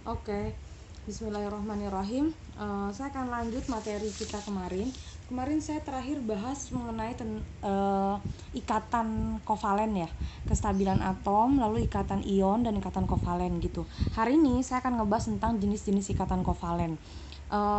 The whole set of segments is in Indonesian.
Oke, Bismillahirrahmanirrahim. Saya akan lanjut materi kita kemarin. Kemarin saya terakhir bahas mengenai ikatan kovalen ya, kestabilan atom, lalu ikatan ion dan ikatan kovalen gitu. Hari ini saya akan ngebahas tentang jenis-jenis ikatan kovalen.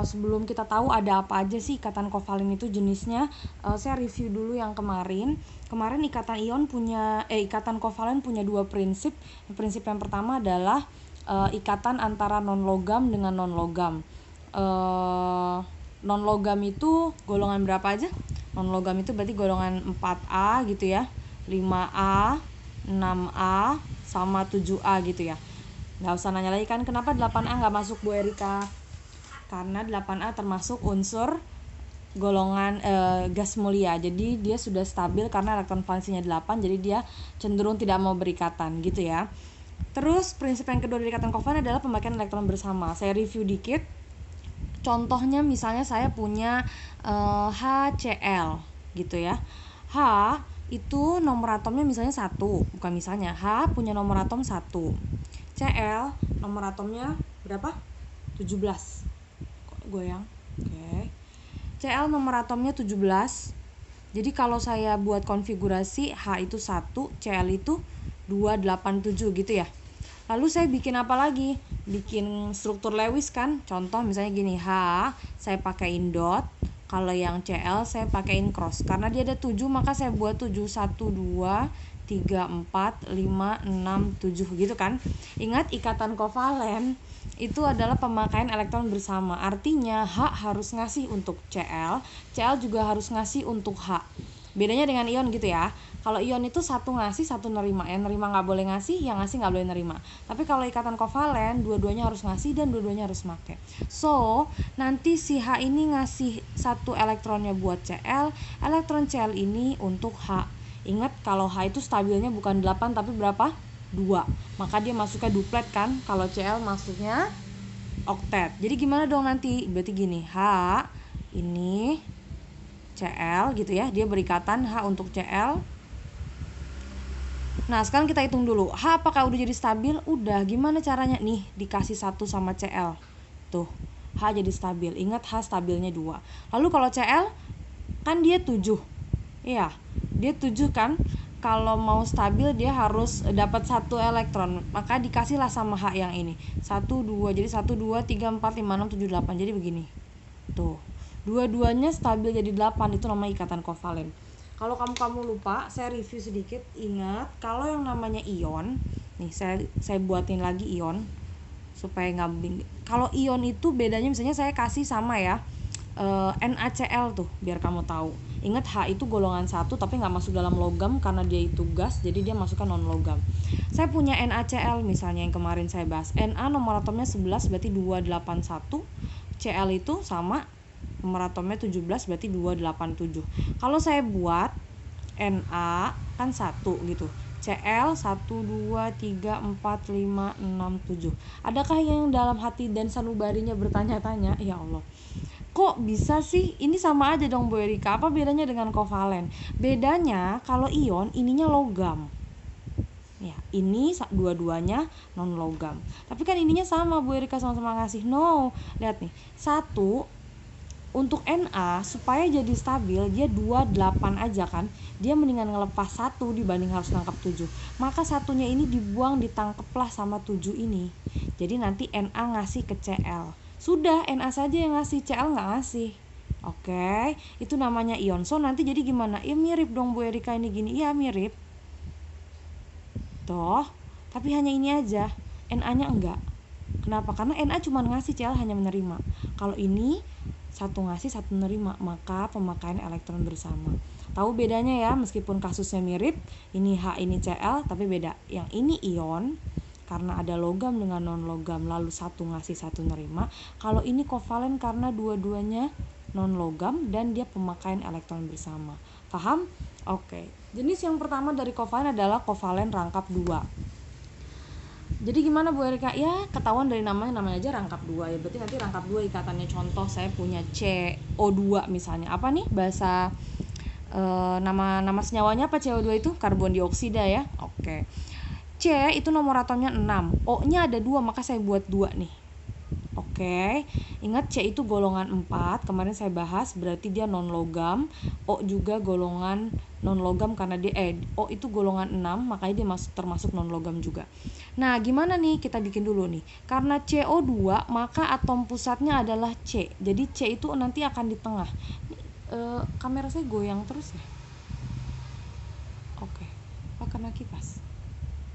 Sebelum kita tahu ada apa aja sih ikatan kovalen itu jenisnya, saya review dulu yang kemarin. Kemarin ikatan kovalen punya dua prinsip. Prinsip yang pertama adalah ikatan antara non-logam dengan non-logam. Non-logam itu golongan berapa aja? Non-logam itu berarti golongan 4A gitu ya, 5A, 6A, sama 7A gitu ya. Nggak usah nanya lagi kan kenapa 8A nggak masuk Bu Erika? Karena 8A termasuk unsur golongan gas mulia. Jadi dia sudah stabil karena elektron valensinya 8, jadi dia cenderung tidak mau berikatan gitu ya. Terus prinsip yang kedua dari ikatan kovalen adalah pemakaian elektron bersama. Saya review dikit. Contohnya misalnya saya punya HCl gitu ya. H itu nomor atomnya misalnya 1, bukan misalnya. H punya nomor atom 1. Cl nomor atomnya berapa? 17. Kok goyang? Oke. Cl nomor atomnya 17. Jadi kalau saya buat konfigurasi H itu 1, Cl itu 287 gitu ya. Lalu saya bikin apa lagi? Bikin struktur Lewis kan? Contoh misalnya gini, H saya pakaiin dot, kalau yang Cl saya pakaiin cross. Karena dia ada 7 maka saya buat 7, 1, 2, 3, 4, 5, 6, 7 gitu kan. Ingat ikatan kovalen itu adalah pemakaian elektron bersama. Artinya H harus ngasih untuk Cl, Cl juga harus ngasih untuk H. Bedanya dengan ion gitu ya. Kalau ion itu satu ngasih, satu nerima. Yang nerima nggak boleh ngasih, yang ngasih nggak boleh nerima. Tapi kalau ikatan kovalen, dua-duanya harus ngasih dan dua-duanya harus make. So, nanti si H ini ngasih satu elektronnya buat Cl, elektron Cl ini untuk H. Ingat kalau H itu stabilnya bukan 8 tapi berapa? 2. Maka dia masuknya duplet kan. Kalau Cl masuknya oktet. Jadi gimana dong nanti? Berarti gini, H ini Cl gitu ya, dia berikatan H untuk Cl. Nah sekarang kita hitung dulu, H apakah udah jadi stabil? Udah. Gimana caranya? Nih dikasih 1 sama Cl, tuh H jadi stabil. Ingat H stabilnya 2. Lalu kalau Cl kan dia 7. Iya, dia 7 kan. Kalau mau stabil dia harus dapat 1 elektron, maka dikasihlah sama H yang ini 1, 2. Jadi 1, 2, 3, 4, 5, 6, 7, 8. Jadi begini. Tuh, dua-duanya stabil jadi 8. Itu namanya ikatan kovalen. Kalau kamu lupa, saya review sedikit. Ingat, kalau yang namanya ion, nih saya buatin lagi ion supaya nggak bingung. Kalau ion itu bedanya misalnya saya kasih sama ya, NaCl tuh biar kamu tahu. Ingat H itu golongan 1 tapi nggak masuk dalam logam karena dia itu gas, jadi dia masukkan non logam. Saya punya NaCl misalnya yang kemarin saya bahas. Na nomor atomnya 11 berarti 281. Cl itu sama nomor atomnya 17 berarti 287. Kalau saya buat Na kan 1 gitu. Cl 1, 2, 3, 4, 5, 6, 7. Adakah yang dalam hati dan sanubarinya bertanya-tanya, ya Allah, kok bisa sih? Ini sama aja dong Bu Erika. Apa bedanya dengan kovalen? Bedanya kalau ion ininya logam. Ya, ini dua-duanya non logam. Tapi kan ininya sama Bu Erika, sama-sama ngasih. No, lihat nih. 1 untuk Na supaya jadi stabil dia 28 aja kan. Dia mendingan ngelepas 1 dibanding harus nangkap 7. Maka satunya ini dibuang, ditangkeplah sama 7 ini. Jadi nanti Na ngasih ke Cl. Sudah, Na saja yang ngasih, Cl nggak ngasih. Oke, itu namanya ion. So nanti jadi gimana? Ya mirip dong Bu Erika ini gini. Iya mirip. Toh, tapi hanya ini aja. Na-nya enggak. Kenapa? Karena Na cuma ngasih, Cl hanya menerima. Kalau ini satu ngasih, satu menerima, maka pemakaian elektron bersama. Tahu bedanya ya, meskipun kasusnya mirip, ini H ini Cl tapi beda. Yang ini ion karena ada logam dengan non logam, lalu satu ngasih, satu nerima. Kalau ini kovalen karena dua-duanya non logam dan dia pemakaian elektron bersama. Paham? Oke. Jenis yang pertama dari kovalen adalah kovalen rangkap 2. Jadi gimana Bu Erika? Ya ketahuan dari namanya aja rangkap 2 ya. Berarti nanti rangkap 2 ikatannya. Contoh saya punya CO2 misalnya. Apa nih bahasa nama senyawanya apa CO2 itu? Karbon dioksida ya. Oke. C itu nomor atomnya 6, O-nya ada 2, maka saya buat 2 nih. Oke, ingat C itu golongan 4, kemarin saya bahas, berarti dia non logam. O juga golongan non logam karena dia O itu golongan 6, makanya dia termasuk non logam juga. Nah, gimana nih? Kita bikin dulu nih. Karena CO2, maka atom pusatnya adalah C. Jadi C itu nanti akan di tengah. Kamera saya goyang terus ya. Oke. Oh, karena kipas.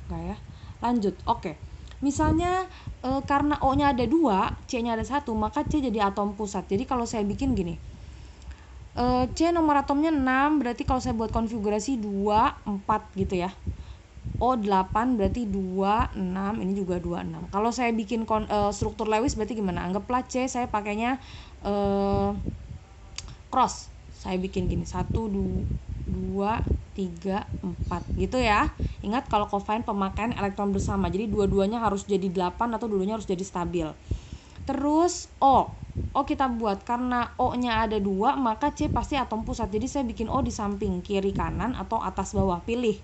Enggak ya. Lanjut. Oke. Misalnya karena O-nya ada 2, C-nya ada 1, maka C jadi atom pusat. Jadi kalau saya bikin gini, C nomor atomnya 6, berarti kalau saya buat konfigurasi 2, 4 gitu ya. O 8 berarti 2, 6, ini juga 2, 6. Kalau saya bikin struktur Lewis berarti gimana? Anggaplah C saya pakainya cross. Saya bikin gini, 1, 2, 3, 4 gitu ya. Ingat kalau covalent pemakaian elektron bersama, jadi dua-duanya harus jadi 8 atau dua-duanya harus jadi stabil. Terus O kita buat, karena O-nya ada 2, maka C pasti atom pusat. Jadi saya bikin O di samping, kiri kanan atau atas bawah, pilih.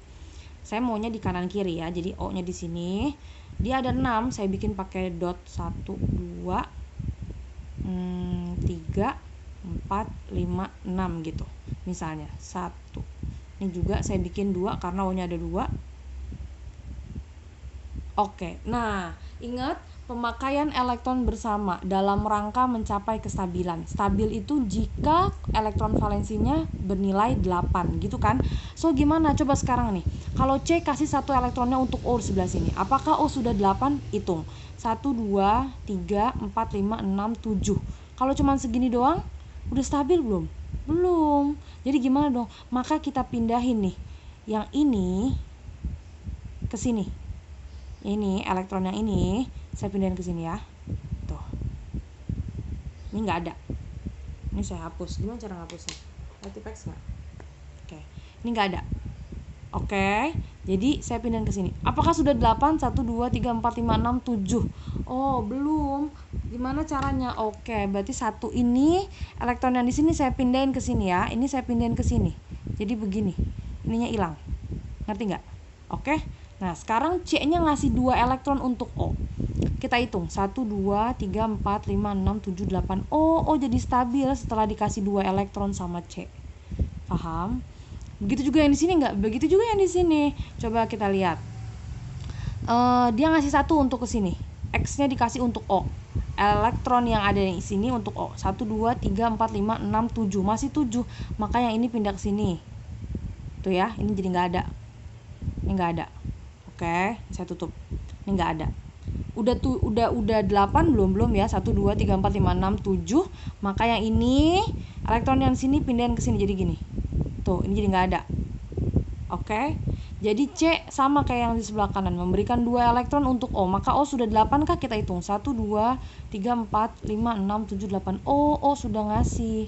Saya maunya di kanan kiri ya, jadi O-nya di sini. Dia ada 6, saya bikin pakai dot 1, 2, 3, 4, 5, 6 gitu. Misalnya 1. Ini juga saya bikin 2 karena O-nya ada 2. Oke, nah ingat pemakaian elektron bersama dalam rangka mencapai kestabilan. Stabil itu jika elektron valensinya bernilai 8 gitu kan. So gimana? Coba sekarang nih, kalau C kasih 1 elektronnya untuk O di sebelah sini, apakah O sudah 8? Hitung 1, 2, 3, 4, 5, 6, 7. Kalau cuma segini doang, udah stabil belum? Belum. Jadi gimana dong? Maka kita pindahin nih yang ini ke sini. Ini elektron yang ini saya pindahin ke sini ya. Tuh. Ini nggak ada. Ini saya hapus. Gimana cara ngapusnya? Multiplex nggak? Oke. Ini nggak ada. Oke. Jadi saya pindahin ke sini. Apakah sudah 8? 1, 2, 3, 4, 5, 6, 7. Oh, belum. Gimana caranya? Oke, berarti 1 ini elektron yang di sini saya pindahin ke sini ya. Ini saya pindahin ke sini. Jadi begini. Ininya hilang. Ngerti nggak? Oke. Nah, sekarang C-nya ngasih 2 elektron untuk O. Kita hitung. 1, 2, 3, 4, 5, 6, 7, 8. O jadi stabil setelah dikasih 2 elektron sama C. Paham? Begitu juga yang di sini nggak? Begitu juga yang di sini. Coba kita lihat. Dia ngasih 1 untuk ke sini. X-nya dikasih untuk O. Elektron yang ada di sini untuk O. 1, 2, 3, 4, 5, 6, 7. Masih 7. Maka yang ini pindah ke sini. Tuh ya, ini jadi nggak ada. Ini nggak ada. Oke, saya tutup. Ini nggak ada. Udah 8 belum ya? 1, 2, 3, 4, 5, 6, 7. Maka yang ini elektron yang sini pindahin ke sini jadi gini. Tuh, ini jadi nggak ada. Oke. Jadi C sama kayak yang di sebelah kanan, memberikan 2 elektron untuk O. Maka O sudah 8 kah? Kita hitung. 1, 2, 3, 4, 5, 6, 7, 8. O sudah ngasih.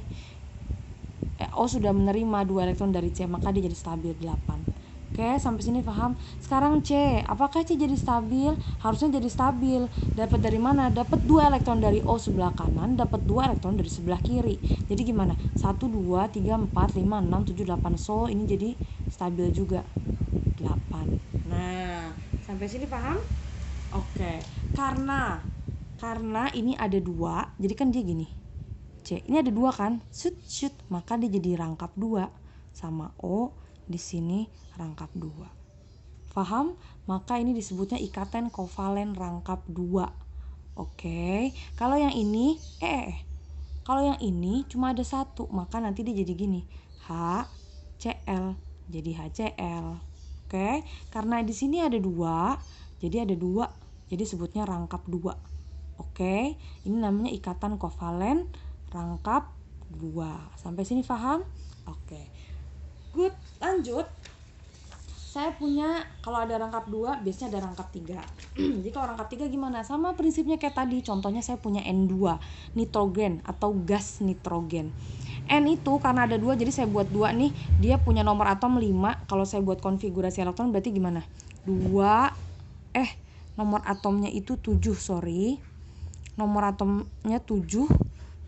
O sudah menerima 2 elektron dari C, maka dia jadi stabil 8. Oke, sampai sini paham? Sekarang C, apakah C jadi stabil? Harusnya jadi stabil. Dapat dari mana? Dapat 2 elektron dari O sebelah kanan, dapat 2 elektron dari sebelah kiri. Jadi gimana? 1, 2, 3, 4, 5, 6, 7, 8. So, ini jadi stabil juga. 8. Nah, sampai sini paham? Oke. Karena ini ada 2, jadi kan dia gini. C, ini ada 2 kan? Shoot, maka dia jadi rangkap 2 sama O. Di sini rangkap 2. Paham? Maka ini disebutnya ikatan kovalen rangkap 2. Oke. Kalau yang ini kalau yang ini cuma ada 1, maka nanti dia jadi gini. HCl. Jadi HCl. Oke. Karena di sini ada 2, jadi ada 2. Jadi sebutnya rangkap 2. Oke. Ini namanya ikatan kovalen rangkap 2. Sampai sini paham? Oke. Good, lanjut. Saya punya, kalau ada rangkap 2, biasanya ada rangkap 3. Jadi kalau rangkap 3 gimana? Sama prinsipnya kayak tadi. Contohnya saya punya N2, nitrogen atau gas nitrogen. N itu karena ada 2, jadi saya buat 2 nih. Dia punya nomor atom 5. Kalau saya buat konfigurasi elektron berarti gimana? 2, nomor atomnya itu 7, sorry. Nomor atomnya 7,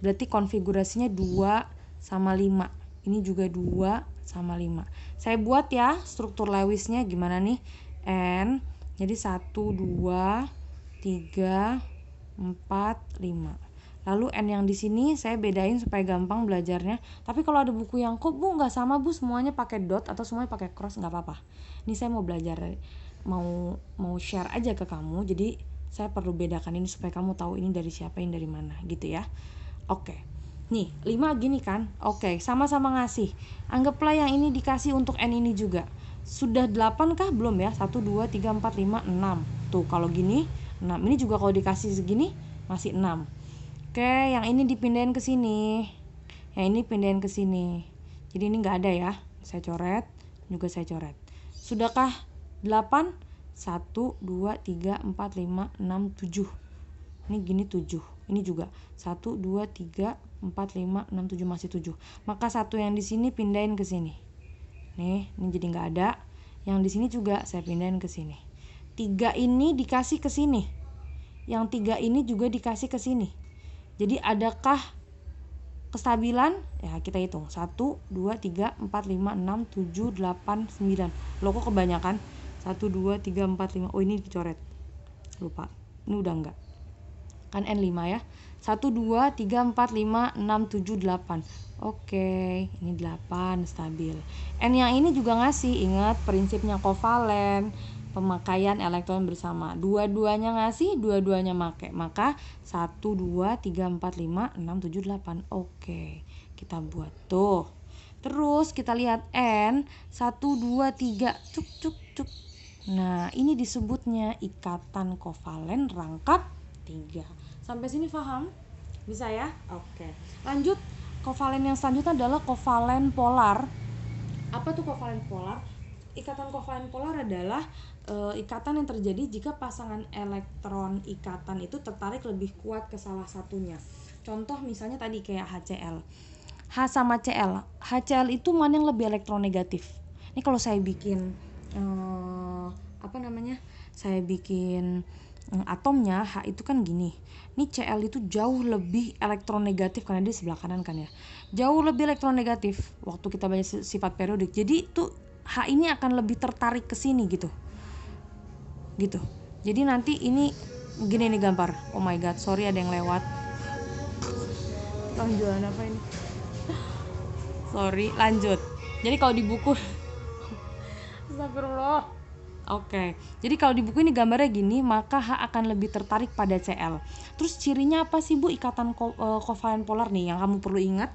berarti konfigurasinya 2 sama 5. Ini juga 2 sama 5. Saya buat ya struktur Lewisnya gimana nih? N Jadi 1, 2, 3, 4, 5. Lalu N yang di sini saya bedain supaya gampang belajarnya. Tapi kalau ada buku yang kok Bu nggak sama Bu, semuanya pakai dot atau semuanya pakai cross, nggak apa-apa. Ini saya mau belajar, mau share aja ke kamu. Jadi saya perlu bedakan ini supaya kamu tahu ini dari siapa, ini dari mana gitu ya. Oke. Nih 5 gini kan. Oke, sama-sama ngasih. Anggaplah yang ini dikasih untuk N ini juga. Sudah 8 kah? Belum ya. 1, 2, 3, 4, 5, 6. Tuh kalau gini 6. Ini juga kalau dikasih segini masih 6. Oke, yang ini dipindahin ke sini. Yang ini pindahin ke sini. Jadi ini nggak ada ya. Saya coret, juga saya coret. Sudahkah 8? 1, 2, 3, 4, 5, 6, 7. Ini gini 7. Ini juga 1, 2, 3, 4, 5, 6, 7, masih 7. Maka 1 yang di sini pindahin ke sini. Nih, ini jadi nggak ada. Yang di sini juga saya pindahin ke sini. 3 ini dikasih ke sini. Yang 3 ini juga dikasih ke sini. Jadi adakah kestabilan? Ya kita hitung. 1, 2, 3, 4, 5, 6, 7, 8, 9. Loh kok kebanyakan? 1, 2, 3, 4, 5. Oh ini dicoret. Lupa. Ini udah enggak. Kan N5 ya. 1, 2, 3, 4, 5, 6, 7, 8. Oke, ini 8 stabil. N yang ini juga ngasih. Ingat prinsipnya kovalen, pemakaian elektron bersama. Dua-duanya ngasih, dua-duanya make. Maka 1, 2, 3, 4, 5, 6, 7, 8. Oke, kita buat tuh. Terus kita lihat N 1, 2, 3. Cuk cuk cuk. Nah, ini disebutnya ikatan kovalen rangkap 3. Sampai sini paham? Bisa ya? Oke. Lanjut, kovalen yang selanjutnya adalah kovalen polar. Apa tuh kovalen polar? Ikatan kovalen polar adalah ikatan yang terjadi jika pasangan elektron ikatan itu tertarik lebih kuat ke salah satunya. Contoh misalnya tadi kayak HCl. H sama Cl. HCl itu mana yang lebih elektronegatif? Ini kalau saya bikin saya bikin atomnya H itu kan gini. Ini Cl itu jauh lebih elektronegatif karena dia sebelah kanan kan ya. Jauh lebih elektronegatif waktu kita baca sifat periodik. Jadi tuh H ini akan lebih tertarik ke sini gitu. Jadi nanti ini gini nih gambar. Oh my god, sorry ada yang lewat. Jualan apa ini? Sorry, lanjut. Jadi kalau di buku astagfirullah. Oke, jadi kalau di buku ini gambarnya gini, maka H akan lebih tertarik pada Cl. Terus cirinya apa sih Bu ikatan kovalen polar nih yang kamu perlu ingat?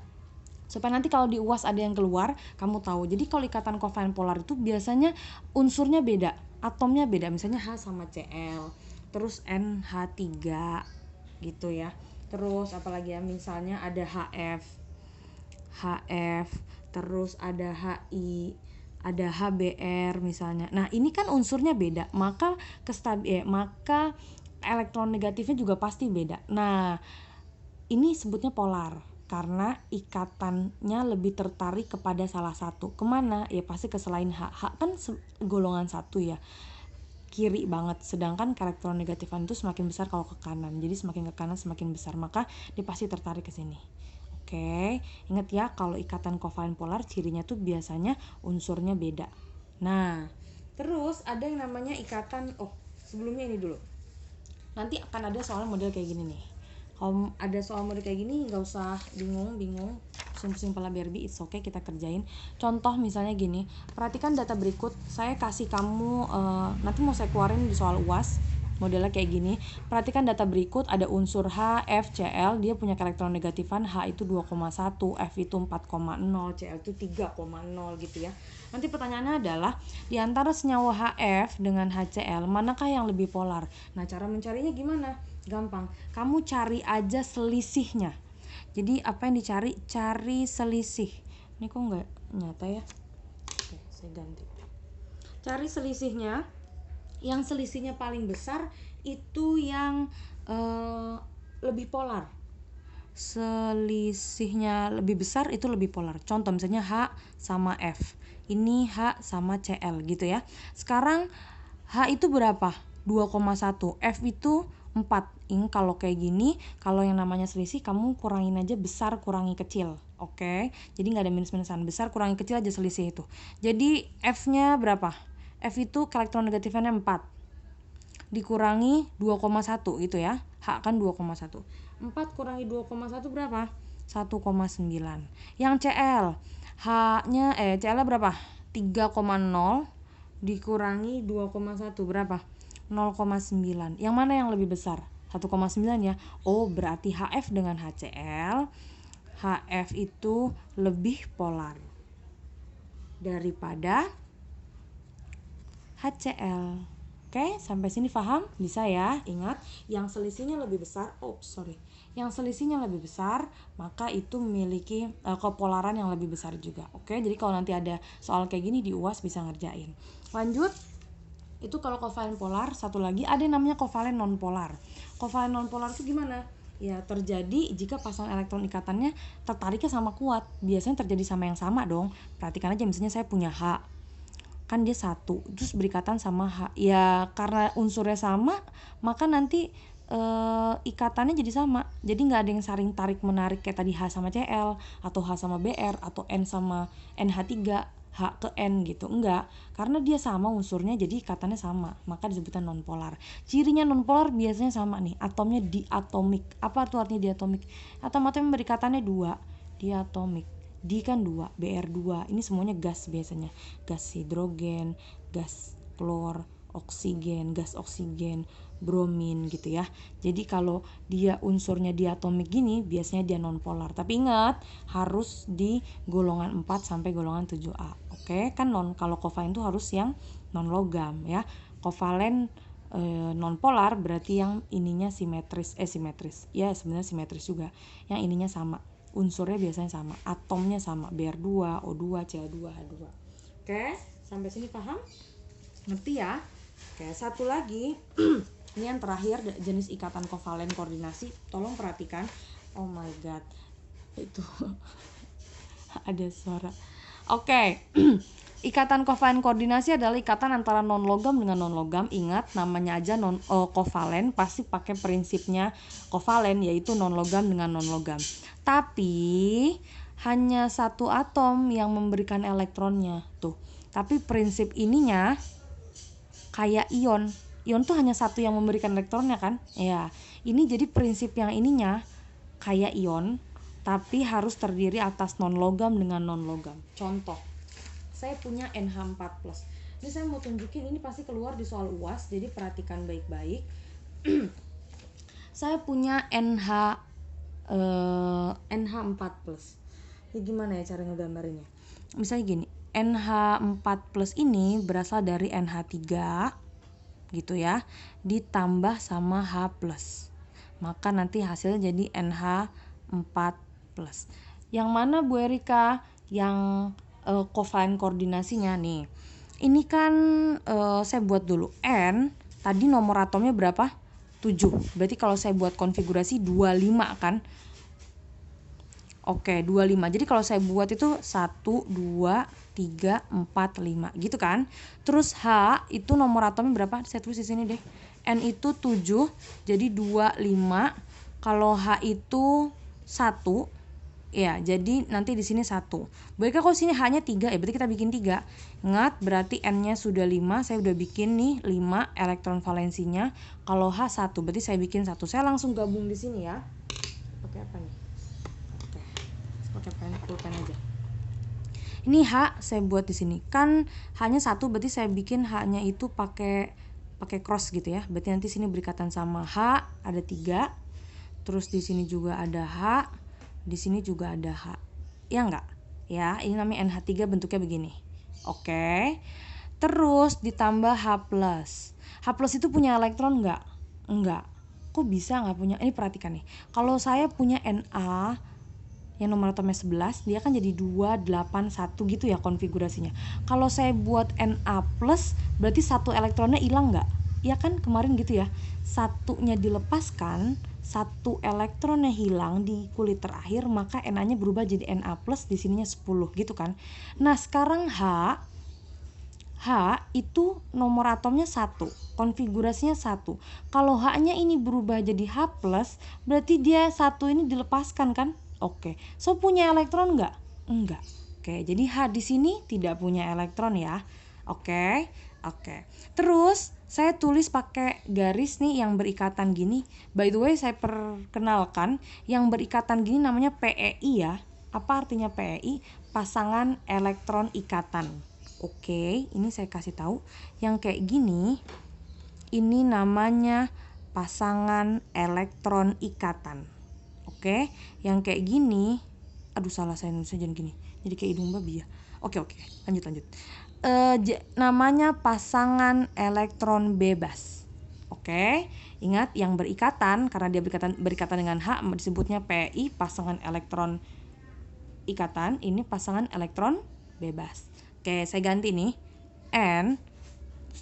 Supaya nanti kalau di UAS ada yang keluar, kamu tahu. Jadi kalau ikatan kovalen polar itu biasanya unsurnya beda, atomnya beda. Misalnya H sama Cl, terus NH3 gitu ya. Terus apalagi ya, misalnya ada HF, terus ada HI, ada HBr misalnya. Nah, ini kan unsurnya beda, maka maka elektron negatifnya juga pasti beda. Nah, ini sebutnya polar karena ikatannya lebih tertarik kepada salah satu. Kemana? Ya pasti ke selain H. H kan golongan 1 ya, kiri banget. Sedangkan elektron negatifan itu semakin besar kalau ke kanan. Jadi semakin ke kanan semakin besar, maka dia pasti tertarik ke sini. Oke, ingat ya kalau ikatan kovalen polar cirinya tuh biasanya unsurnya beda. Nah, terus ada yang namanya ikatan, sebelumnya ini dulu. Nanti akan ada soal model kayak gini nih. Kalau ada soal model kayak gini nggak usah bingung, simpel biar it's okay, kita kerjain. Contoh misalnya gini, perhatikan data berikut. Saya kasih kamu, nanti mau saya keluarin di soal UAS. Modelnya kayak gini. Perhatikan data berikut, ada unsur H, F, Cl, dia punya elektronegatifan H itu 2,1, F itu 4,0, Cl itu 3,0 gitu ya. Nanti pertanyaannya adalah di antara senyawa HF dengan HCl, manakah yang lebih polar? Nah, cara mencarinya gimana? Gampang. Kamu cari aja selisihnya. Jadi apa yang dicari? Cari selisih. Ini kok nggak nyata ya? Oke, saya ganti. Cari selisihnya. Yang selisihnya paling besar itu yang lebih polar. Selisihnya lebih besar itu lebih polar. Contoh misalnya H sama F. Ini H sama Cl gitu ya. Sekarang H itu berapa? 2,1. F itu 4. Ini kalau kayak gini, kalau yang namanya selisih kamu kurangin aja besar kurangi kecil. Oke. Jadi nggak ada minus-minusan. Besar kurangi kecil aja selisih itu. Jadi F-nya berapa? F itu elektron negatifnya 4. dikurangi 2,1 gitu ya. H kan 2,1. 4 kurangi 2,1 berapa? 1,9. Yang CL, CL berapa? 3,0 dikurangi 2,1 berapa? 0,9. Yang mana yang lebih besar? 1,9 ya. Oh, berarti HF dengan HCl, HF itu lebih polar daripada HCl. Oke, sampai sini paham? Bisa ya? Ingat, yang selisihnya lebih besar, yang selisihnya lebih besar, maka itu memiliki kepolaran yang lebih besar juga. Oke, jadi kalau nanti ada soal kayak gini di UAS bisa ngerjain. Lanjut, itu kalau kovalen polar. Satu lagi ada yang namanya kovalen nonpolar. Kovalen nonpolar itu gimana? Ya, terjadi jika pasangan elektron ikatannya tertariknya sama kuat. Biasanya terjadi sama yang sama dong. Perhatikan aja, misalnya saya punya H, kan dia 1, terus berikatan sama H. Ya karena unsurnya sama, maka nanti ikatannya jadi sama. Jadi nggak ada yang saling tarik menarik kayak tadi H sama Cl, atau H sama Br, atau N sama NH3, H ke N gitu. Enggak, karena dia sama unsurnya, jadi ikatannya sama, maka disebutkan nonpolar. Cirinya nonpolar biasanya sama nih, atomnya diatomik. Apa tuh artinya diatomik? Atom-atom yang berikatannya 2, diatomik. Di kan 2, Br2. Ini semuanya gas biasanya. Gas hidrogen, gas klor, oksigen, gas oksigen, bromin gitu ya. Jadi kalau dia unsurnya diatomik gini, biasanya dia nonpolar. Tapi ingat, harus di golongan 4 sampai golongan 7A. Oke, kan kalau kovalen itu harus yang non logam ya. Kovalen nonpolar berarti yang ininya simetris. Ya, sebenarnya simetris juga. Yang ininya sama. Unsurnya biasanya sama, atomnya sama, Br2, O2, Cl2, H2. Oke, sampai sini paham? Ngerti ya? Oke, satu lagi. Ini yang terakhir, jenis ikatan kovalen koordinasi. Tolong perhatikan. Oh my god, itu ada suara. Oke. Ikatan kovalen koordinasi adalah ikatan antara non logam dengan non logam. Ingat, namanya aja kovalen, pasti pakai prinsipnya kovalen, yaitu non logam dengan non logam. Tapi hanya satu atom yang memberikan elektronnya tuh. Tapi prinsip ininya kayak ion. Ion tuh hanya satu yang memberikan elektronnya kan? Ya, ini jadi prinsip yang ininya kayak ion, tapi harus terdiri atas non logam dengan non logam. Contoh, saya punya NH4+. Ini saya mau tunjukin, ini pasti keluar di soal UAS, jadi perhatikan baik-baik. Saya punya NH4+. Ya gimana ya cara ngegambarinnya? Misalnya gini, NH4+ ini berasal dari NH3 gitu ya, ditambah sama H+. Maka nanti hasilnya jadi NH4+. Yang mana Bu Erika? Yang kovalen koordinasinya nih. Ini kan saya buat dulu. N tadi nomor atomnya berapa? 7. Berarti kalau saya buat konfigurasi 25 kan? Oke, 25. Jadi kalau saya buat itu 1, 2, 3, 4, 5 gitu kan. Terus H itu nomor atomnya berapa? Saya tulis di sini deh. N itu 7, jadi 25. Kalau H itu 1, ya, jadi nanti di sini 1. Baiknya kalau sini H-nya 3, ya berarti kita bikin 3. Ingat, berarti N-nya sudah 5, saya udah bikin nih 5 elektron valensinya. Kalau H 1, berarti saya bikin 1. Saya langsung gabung di sini ya. Pakai apa nih? Oke, pakai pulpen aja. Ini H saya buat di sini. Kan H-nya 1, berarti saya bikin H-nya itu pakai cross gitu ya. Berarti nanti sini berikatan sama H, ada 3. Terus di sini juga ada H. Di sini juga ada H. Ya enggak? Ya, ini namanya NH3, bentuknya begini. Oke. Terus ditambah H+. H+ itu punya elektron enggak? Enggak. Kok bisa enggak punya? Ini perhatikan nih. Kalau saya punya Na yang nomor atomnya 11, dia kan jadi 2, 8, 1 gitu ya konfigurasinya. Kalau saya buat Na+, berarti satu elektronnya hilang enggak? Ya kan kemarin gitu ya. Satunya dilepaskan, satu elektronnya hilang di kulit terakhir, maka Na-nya berubah jadi Na+, di sininya 10 gitu kan. Nah, sekarang H itu nomor atomnya 1, konfigurasinya 1. Kalau H-nya ini berubah jadi H+, berarti dia 1 ini dilepaskan kan? Oke. So punya elektron enggak? Enggak. Oke, jadi H di sini tidak punya elektron ya. Oke. Oke. Terus saya tulis pakai garis nih yang berikatan gini. By the way, saya perkenalkan yang berikatan gini namanya PEI ya. Apa artinya PEI? Pasangan elektron ikatan. Oke, ini saya kasih tahu. Yang kayak gini ini namanya pasangan elektron ikatan. Oke, yang kayak gini, aduh salah saya nulisnya jangan gini. Jadi kayak hidung babi ya. Oke, lanjut. Namanya pasangan elektron bebas. Oke, ingat yang berikatan karena dia berikatan dengan H disebutnya PI, pasangan elektron ikatan. Ini pasangan elektron bebas. Oke, saya ganti nih. N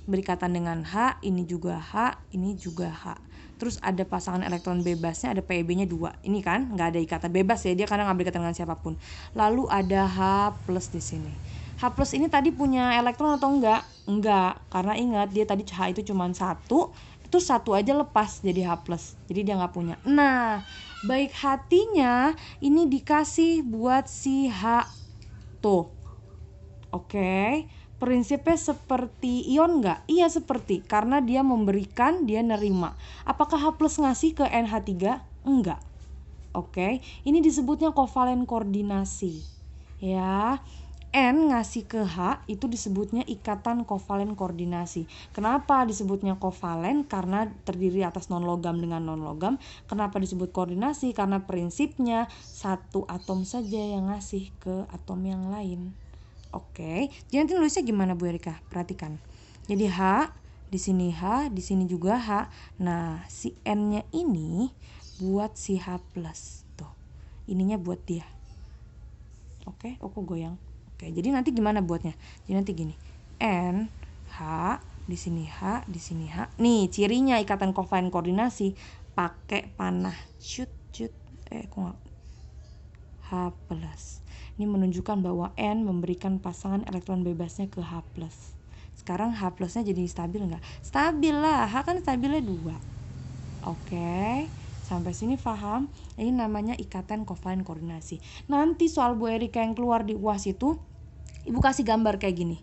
berikatan dengan H, ini juga H, ini juga H. Terus ada pasangan elektron bebasnya, ada PEB-nya 2. Ini kan nggak ada ikatan bebas ya, dia karena nggak berikatan dengan siapapun. Lalu ada H plus di sini. H plus ini tadi punya elektron atau enggak? Enggak, karena ingat dia tadi H itu cuma 1, itu 1 aja lepas jadi H plus. Jadi dia nggak punya. Nah, baik hatinya ini dikasih buat si H tuh. Oke. Prinsipnya seperti ion nggak? Iya seperti, karena dia memberikan, dia nerima. Apakah H plus ngasih ke NH3? Enggak. Oke, ini disebutnya kovalen koordinasi. Ya, N ngasih ke H itu disebutnya ikatan kovalen koordinasi. Kenapa disebutnya kovalen? Karena terdiri atas non-logam dengan non-logam. Kenapa disebut koordinasi? Karena prinsipnya satu atom saja yang ngasih ke atom yang lain. Oke, jadi nanti nulisnya gimana Bu Erika? Perhatikan. Jadi H, di sini H, di sini juga H. Nah, si N-nya ini buat si H plus. Tuh, ininya buat dia. Oke, aku goyang. Oke, jadi nanti gimana buatnya? Jadi nanti gini. N, H, di sini H, di sini H. Nih, cirinya ikatan kovalen koordinasi pakai panah. H plus. Ini menunjukkan bahwa N memberikan pasangan elektron bebasnya ke H plus. Sekarang H plusnya jadi stabil nggak? Stabil lah, H kan stabilnya 2. Oke, sampai sini paham? Ini namanya ikatan kovalen koordinasi. Nanti soal Bu Erika yang keluar di UAS itu, Ibu kasih gambar kayak gini.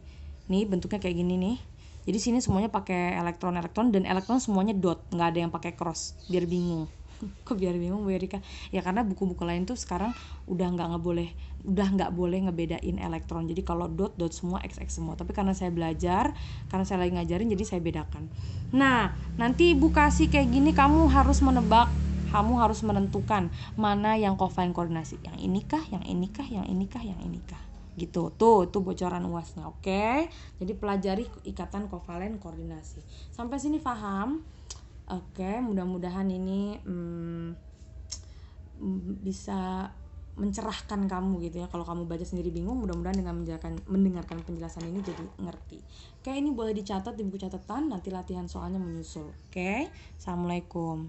Nih bentuknya kayak gini nih. Jadi sini semuanya pakai elektron dan elektron semuanya dot, nggak ada yang pakai cross, biar bingung. Kok biar bingung Bu Erika? Ya karena buku-buku lain tuh sekarang udah nggak boleh ngebedain elektron. Jadi kalau dot semua, XX semua. Tapi karena saya belajar, karena saya lagi ngajarin, jadi saya bedakan. Nah, nanti Ibu kasih kayak gini, kamu harus menebak, kamu harus menentukan mana yang kovalen koordinasi. Yang inikah, yang inikah, yang inikah, yang inikah. Gitu. Tuh bocoran UASnya. Oke. Jadi pelajari ikatan kovalen koordinasi. Sampai sini paham? Oke, mudah-mudahan ini bisa mencerahkan kamu gitu ya. Kalau kamu baca sendiri bingung, mudah-mudahan dengan mendengarkan penjelasan ini jadi ngerti. Oke, ini boleh dicatat di buku catatan, nanti latihan soalnya menyusul. Oke, Assalamualaikum.